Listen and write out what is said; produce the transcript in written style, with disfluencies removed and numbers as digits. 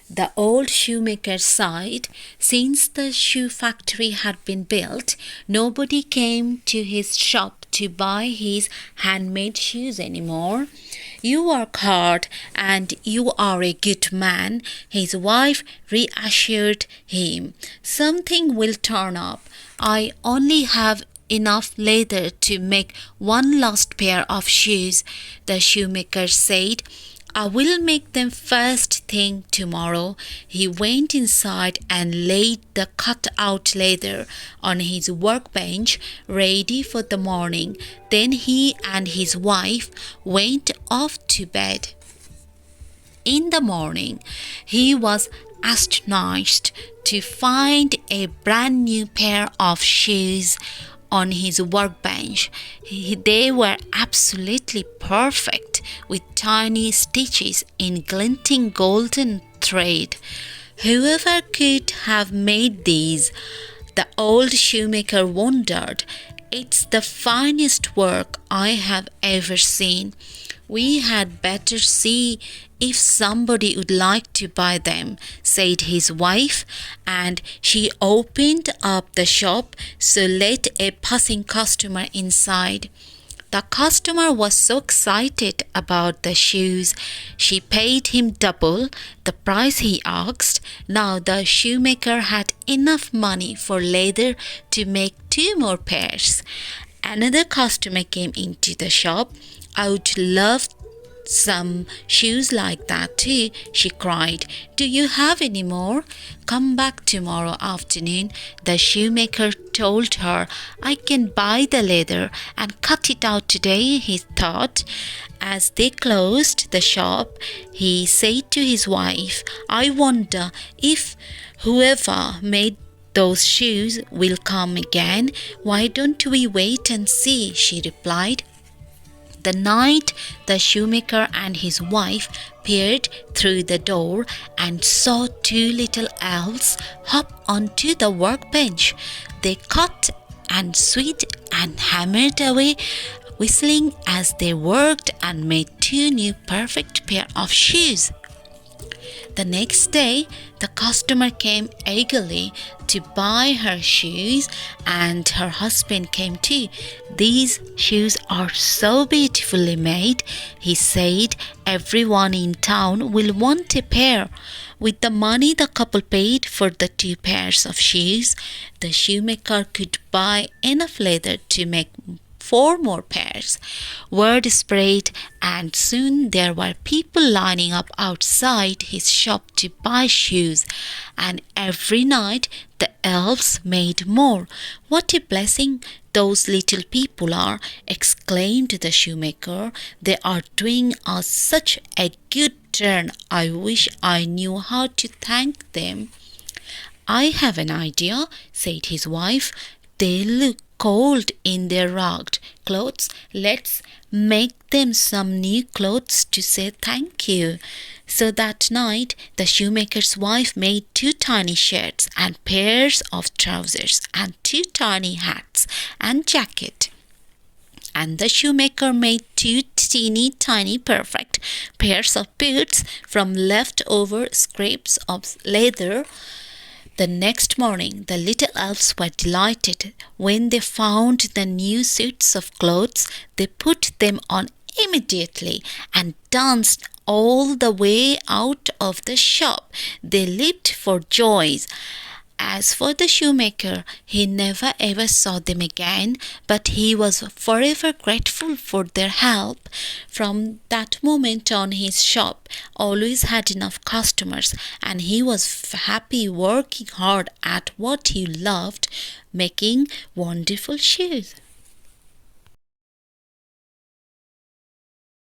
The old shoemaker sighed. Since the shoe factory had been built, nobody came to his shop to buy his handmade shoes anymore. You work hard and you are a good man, his wife reassured him. Something will turn up. I only have enough leather to make one last pair of shoes, the shoemaker said. I will make them first thing tomorrow. He went inside and laid the cut-out leather on his workbench, ready for the morning. Then he and his wife went off to bed. In the morning, he was astonished to find a brand new pair of shoes on his workbench. They were absolutely perfect, with tiny stitches in glinting golden thread. Whoever could have made these? The old shoemaker wondered. It's the finest work I have ever seen. We had better see if somebody would like to buy them, said his wife, and she opened up the shop so let a passing customer inside. The customer was so excited about the shoes, she paid him double the price he asked. Now the shoemaker had enough money for leather to make 2 more pairs. Another customer came into the shop. I would love some shoes like that too, she cried. Do you have any more? Come back tomorrow afternoon, the shoemaker told her. I can buy the leather and cut it out today, he thought. As they closed the shop, he said to his wife, I wonder if whoever made those shoes will come again. Why don't we wait and see? She replied. The night, the shoemaker and his wife peered through the door and saw 2 little elves hop onto the workbench. They cut and sewed and hammered away, whistling as they worked and made 2 new perfect pair of shoes. The next day, the customer came eagerly to buy her shoes, and her husband came too. These shoes are so beautifully made, he said. Everyone in town will want a pair. With the money the couple paid for the 2 pairs of shoes, the shoemaker could buy enough leather to make 4 more pairs. Word spread, and soon there were people lining up outside his shop to buy shoes, and every night the elves made more. What a blessing those little people are, exclaimed the shoemaker. They are doing us such a good turn. I wish I knew how to thank them. I have an idea, said his wife. They look cold in their ragged clothes. Let's make them some new clothes to say thank you. So that night, the shoemaker's wife made 2 tiny shirts and pairs of trousers and 2 tiny hats and jacket. And the shoemaker made 2 teeny tiny perfect pairs of boots from leftover scraps of leather. The next morning, the little elves were delighted. When they found the new suits of clothes, they put them on immediately and danced all the way out of the shop. They leaped for joy. As for the shoemaker, he never ever saw them again, but he was forever grateful for their help. From that moment on, his shop always had enough customers, and he was happy working hard at what he loved, making wonderful shoes.